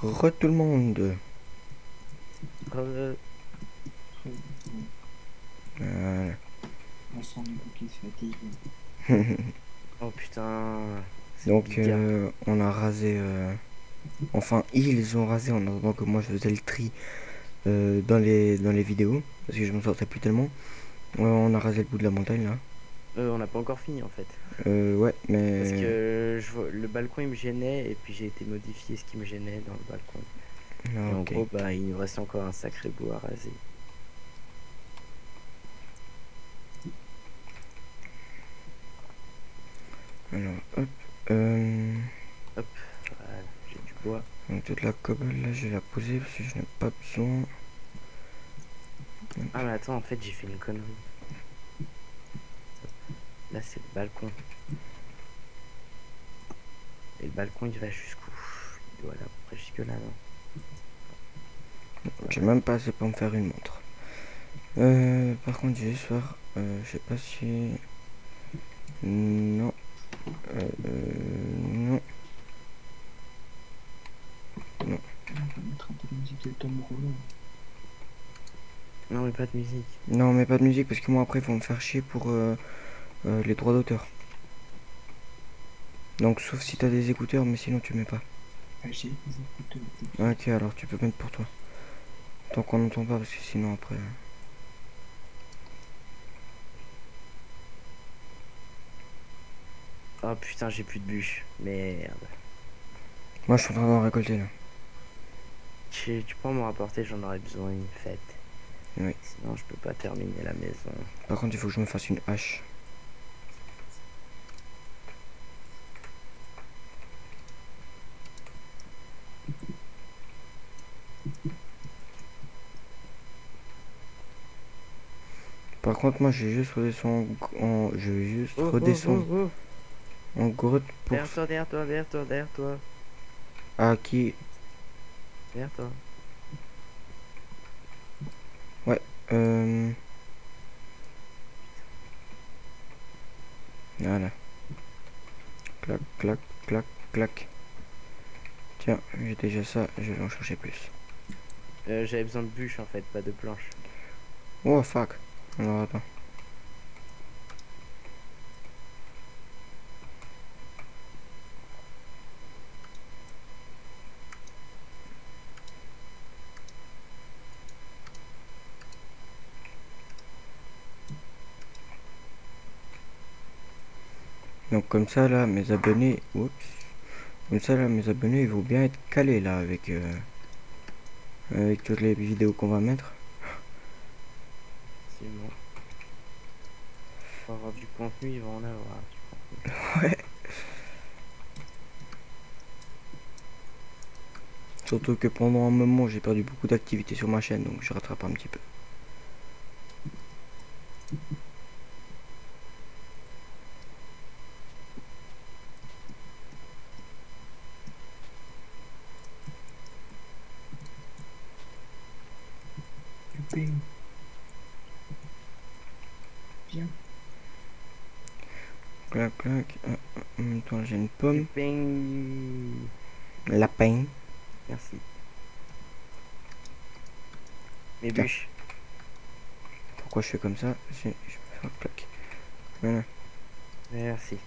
Tout le monde. Euh, Voilà. On sent Nico qui se fatigue. Oh putain, c'est Donc Biga. on a rasé. Enfin, ils ont rasé en attendant que moi je faisais le tri dans les vidéos. Parce que je me sortais plus tellement. On a rasé le bout de la montagne là. On n'a pas encore fini en fait. Ouais, Parce mais. que le balcon il me gênait et puis j'ai été modifier ce qui me gênait dans le balcon. Ah, Et en ok. gros, bah il nous reste encore un sacré bout à raser. Alors, hop. Euh, Hop, voilà, j'ai du bois. donc toute la cobble là, je vais la poser parce que je n'ai pas besoin. Ah mais attends, en fait j'ai fait une connerie. Là c'est le balcon. Et le balcon il va jusqu'où? Il doit aller à peu près jusque là, non? J'ai même pas assez pour me faire une montre. Par contre, j'ai soir. Je sais pas si. Non. Non. On va mettre un peu de musique de Tom Rollo. Non mais pas de musique. Non, mais pas de musique parce que moi après, ils vont me faire chier pour les droits d'auteur. Donc, sauf si t'as des écouteurs, mais sinon tu mets pas. Ah, j'ai des écouteurs. Ok, alors tu peux mettre pour toi. Tant qu'on n'entend pas, parce que sinon après. Oh putain, j'ai plus de bûches. Merde. Moi, je suis en train d'en récolter là. Tu peux m'en rapporter, j'en aurais besoin une fête. Oui. Sinon, je peux pas terminer la maison. Par contre, il faut que je me fasse une hache. Par contre, moi, j'ai juste redescendre je vais juste redescendre en grotte pour. Derrière toi, derrière toi, derrière toi, derrière toi. Ah, qui. Derrière toi. Ouais. Euh... Voilà. Clac, clac, clac, clac. Tiens, j'ai déjà ça, je vais en chercher plus. J'avais besoin de bûches en fait, pas de planches. Oh fuck. Alors attends. Donc comme ça là, mes abonnés. Oups. Comme ça là, mes abonnés ils vont bien être calés là avec toutes les vidéos qu'on va mettre. Effectivement. Pour avoir du contenu, ils vont en avoir. Ouais. Surtout que pendant un moment j'ai perdu beaucoup d'activité sur ma chaîne, donc je rattrape un petit peu. Du pain. Viens. Clac clac. En même temps j'ai une Du pomme. ping. Lapin. Merci. Mes Tiens. bûches. Pourquoi je fais comme ça? Je vais faire clac. Voilà. Merci.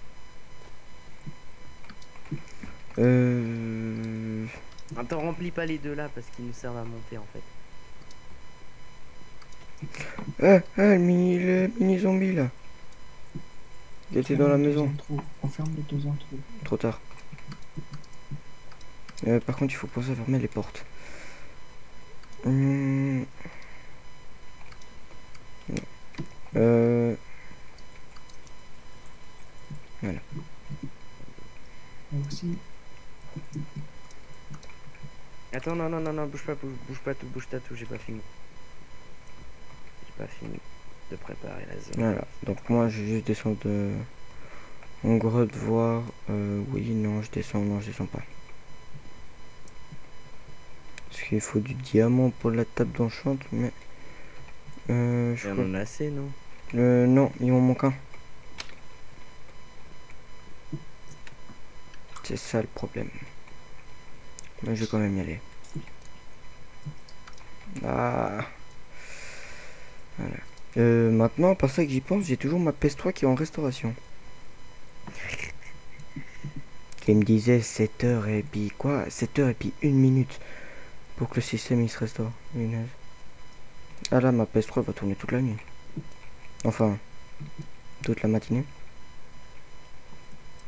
Attends, remplis pas les deux là parce qu'ils nous servent à monter en fait. Le mini zombie là. Il était dans la maison. On ferme les deux intros. Trop tard. Par contre, il faut penser à fermer les portes. Voilà. Moi aussi. Attends, non, non, non, non, bouge pas tout, bouge ta tout, j'ai pas fini. J'ai pas fini de préparer la zone. Voilà. Donc moi, je vais juste descendre en grotte voir. Oui, non, je descends, non, je descends pas. Parce qu'il faut du diamant pour la table d'enchant, mais je On crois. en a assez, non? Non, il m'en manque un. C'est ça le problème. Mais je vais quand même y aller. Ah. Voilà. Maintenant, par ça que j'y pense, j'ai toujours ma PS3 qui est en restauration. Qui me disait 7 heures et puis quoi 7 heures et puis 1 minute pour que le système il se restaure. Punaise. Ah là, ma PS3 va tourner toute la nuit. Enfin, toute la matinée.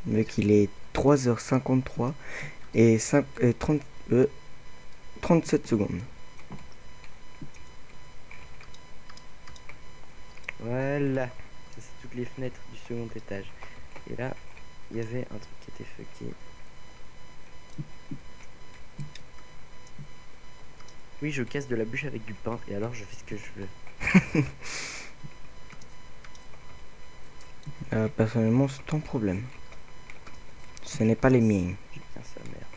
Vu qu'il est 3h53 et 37 secondes. Voilà. Ça, c'est toutes les fenêtres du second étage. Et là, il y avait un truc qui était fucké. Oui, je casse de la bûche avec du pain et alors je fais ce que je veux. Personnellement, c'est ton problème. Ce n'est pas les miens. Putain, sa mère.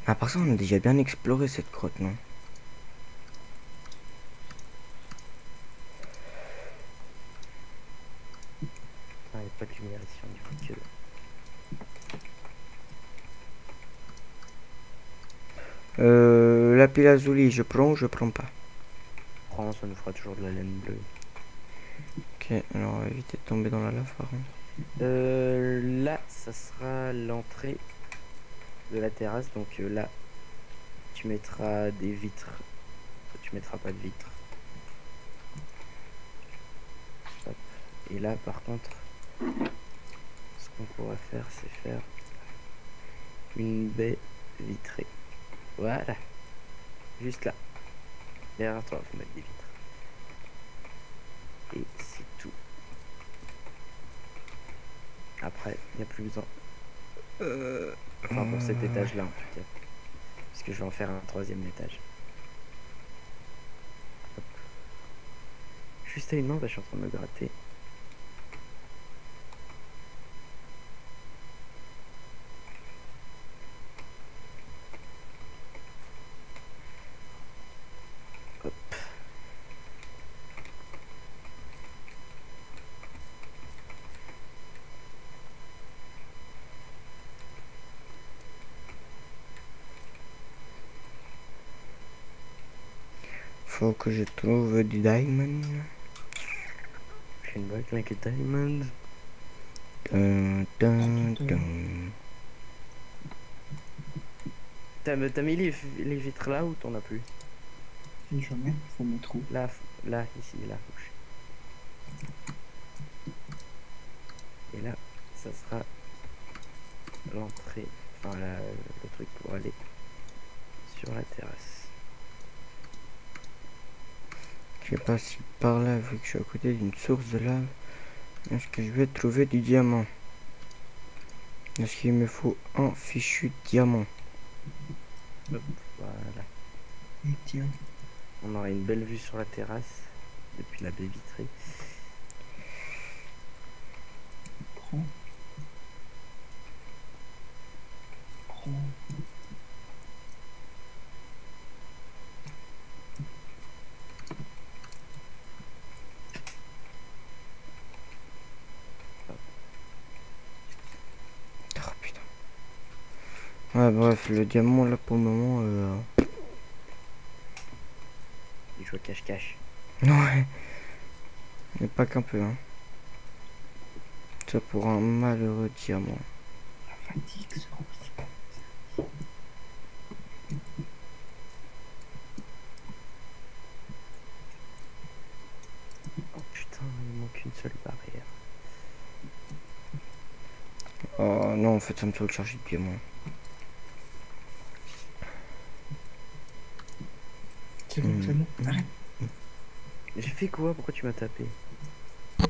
À part ça, on a déjà bien exploré cette grotte, non? Ah, il n'y a pas de lumière ici, on dirait que... La pile azuli, je prends ou je prends pas? Prends, ça nous fera toujours de la laine bleue. Ok, alors évitez de tomber dans la lave par contre. Là, ça sera l'entrée de la terrasse. Donc là, tu mettras des vitres. Tu mettras pas de vitres. Hop. Et là, par contre, ce qu'on pourrait faire, c'est faire une baie vitrée. Voilà. Juste là. Derrière toi, faut mettre des vitres. Et c'est tout. Après, il n'y a plus besoin. Enfin, pour cet étage-là, en tout cas. Parce que je vais en faire un troisième étage. Hop. Juste à une main, bah, je suis en train de me gratter. Hop. Faut que je trouve du diamond. J'ai une bague avec a diamond. Dun, dun, dun. T'as mis les vitres là ou t'en as plus? Jamais, faut mettre où? Là, là, ici, là, bouge. Et là, ça sera l'entrée, enfin le truc pour aller sur la terrasse. Je sais pas si par là, vu que je suis à côté d'une source de lave, est-ce que je vais trouver du diamant? Est-ce qu'il me faut un fichu diamant? Hop, voilà. Et tiens, On aura une belle vue sur la terrasse depuis la baie vitrée. prends. Prends. Oh putain. Ouais, bref, le diamant là pour le moment. Il joue à cache-cache. Ouais. Mais pas qu'un peu, hein. Ça pour un malheureux diamant. La fatigue se ressent. Oh putain, il manque une seule barrière. Oh non, en fait, ça me saoule de chercher de diamant. C'est bon, c'est bon. Arrête. J'ai fait quoi? Pourquoi tu m'as tapé? Toi,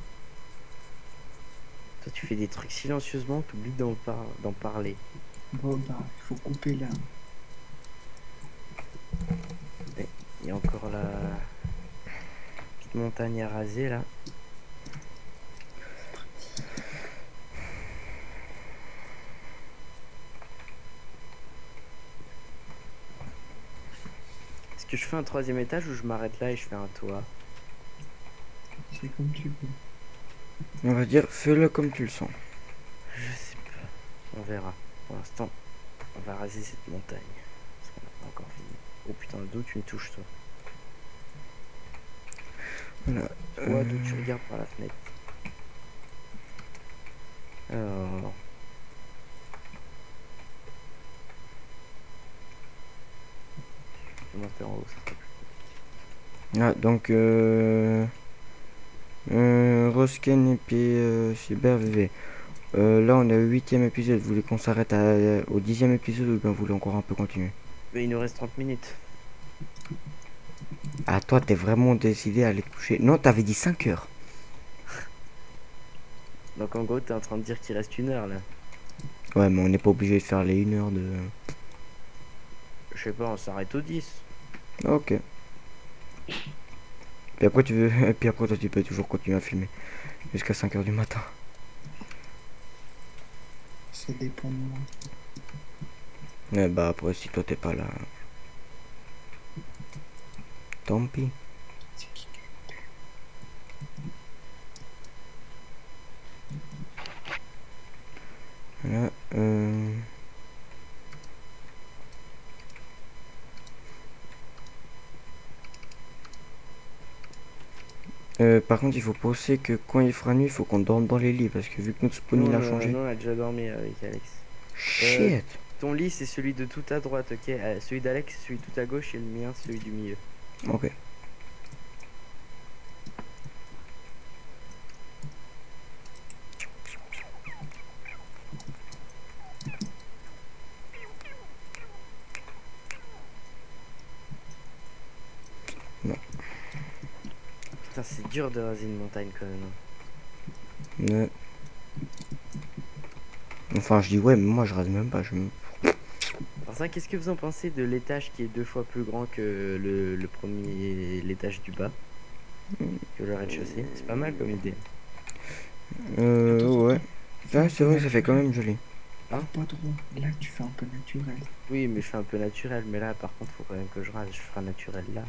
tu fais des trucs silencieusement, t'oublies d'en parler. Bon, bah, il faut couper là. Il y a encore la petite montagne à raser là. Est-ce que je fais un troisième étage ou je m'arrête là et je fais un toit? C'est comme tu veux. On va dire, fais-le comme tu le sens. Je sais pas. On verra. Pour l'instant, on va raser cette montagne. Encore fini. Oh putain, d'où tu me touches, toi? Voilà. Toi, d'où tu regardes par la fenêtre? Alors... Je vais monter en haut, ça sera plus. Ah, donc Rosken et puis Cyber VV. Là on est au 8ème épisode. Vous voulez qu'on s'arrête au 10ème épisode ou bien vous voulez encore un peu continuer? Mais il nous reste 30 minutes. Ah, toi t'es vraiment décidé à aller te coucher? Non, t'avais dit 5 heures. Donc en gros, t'es en train de dire qu'il reste 1 heure là. Ouais, mais on n'est pas obligé de faire les 1 heure de... Je sais pas, on s'arrête au 10. Ok. Puis après tu veux... Et puis après toi tu peux toujours continuer à filmer. Jusqu'à 5 heures du matin. Ça dépend de moi. Ouais, bah après si toi t'es pas là... Tant pis. C'est qui? Voilà, par contre, il faut penser que quand il fera nuit, il faut qu'on dorme dans les lits parce que vu que notre spawn il a changé. Non, on a déjà dormi avec Alex. Shit! Ton lit, c'est celui de tout à droite, ok? Celui d'Alex, c'est celui tout à gauche et le mien, celui du milieu. Ok. Putain, c'est dur de raser une montagne quand même. Ouais. Enfin, je dis ouais, mais moi je rase même pas. Alors ça, qu'est-ce que vous en pensez de l'étage qui est 2 fois plus grand que le premier, l'étage du bas? Que le rez-de-chaussée? C'est pas mal comme idée. Ouais. Ah, c'est vrai, ça fait quand même joli. Hein? Pas trop. Là, tu fais un peu naturel. Oui, mais je fais un peu naturel, mais là, par contre, faut quand même que je rase. Je ferai naturel là.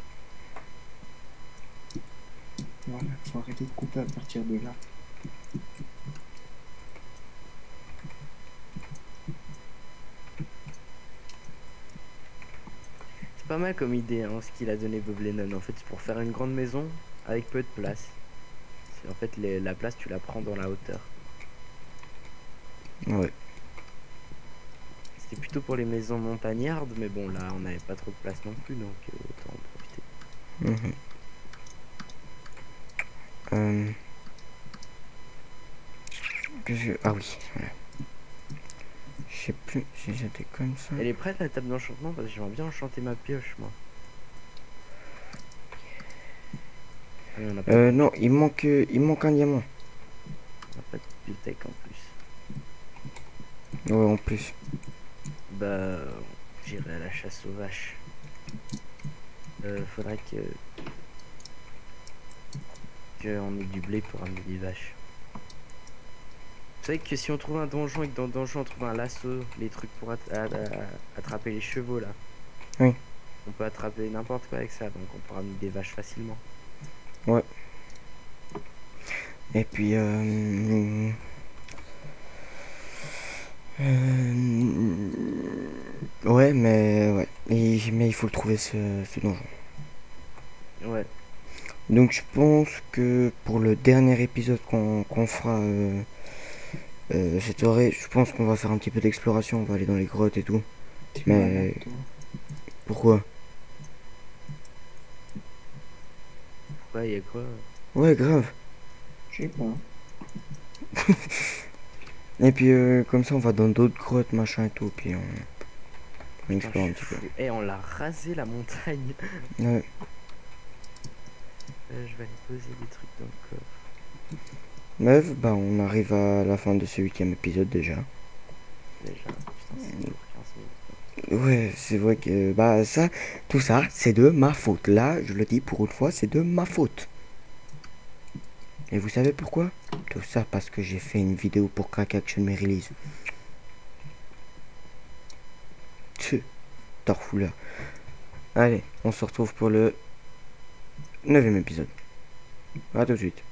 Voilà, faut arrêter de couper à partir de là. C'est pas mal comme idée, hein, ce qu'il a donné Bob Lennon. En fait, c'est pour faire une grande maison avec peu de place. En fait, la place, tu la prends dans la hauteur. Ouais. C'était plutôt pour les maisons montagnardes, mais bon, là, on n'avait pas trop de place non plus, donc autant en profiter. Mhm. Ah oui, voilà. Je sais plus si j'étais comme ça. Elle est prête la table d'enchantement parce que j'aimerais bien enchanter ma pioche, moi. Ah, mais on n'a pas, Non, il manque un diamant. on n'a pas de bibliothèque en plus. Ouais, en plus. Bah, j'irai à la chasse aux vaches. Faudrait qu'on ait du blé pour amener des vaches. Vous savez que si on trouve un donjon et que dans le donjon on trouve un lasso, les trucs pour attraper les chevaux là. Oui. On peut attraper n'importe quoi avec ça, donc on pourra amener des vaches facilement. Ouais. Et puis ouais, mais ouais. Mais il faut le trouver ce donjon. Ouais. Donc je pense que pour le dernier épisode qu'on fera cette soirée, je pense qu'on va faire un petit peu d'exploration. On va aller dans les grottes et tout. T'es Mais malade, toi. pourquoi? Pourquoi il y a quoi? Ouais, grave. Je sais pas. Et puis comme ça on va dans d'autres grottes, machin et tout. Puis on Putain, explore je un suis petit peu. fou. Eh, on l'a rasé la montagne. Ouais. Je vais aller poser des trucs dans le coffre. Bref, bah on arrive à la fin de ce 8ème épisode déjà. Déjà, putain, c'est toujours 15 minutes. Ouais, c'est vrai que bah ça, tout ça, c'est de ma faute. Là, je le dis pour une fois, c'est de ma faute. Et vous savez pourquoi? Tout ça parce que j'ai fait une vidéo pour Crack Action Me Release. T'as là. Allez, on se retrouve pour le 9ème épisode. À tout de suite.